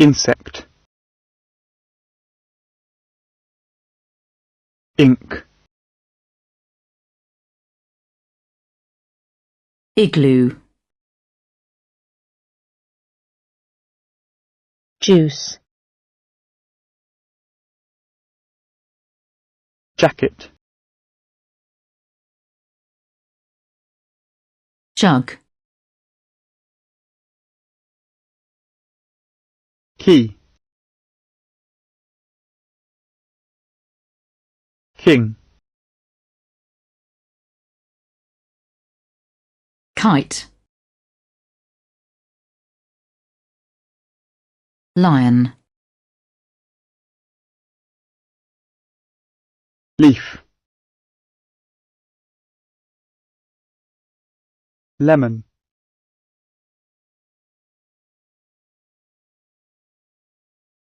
insect, ink, igloo, juice, jacket, jug, key, king, kite, lion, leaf, lemon,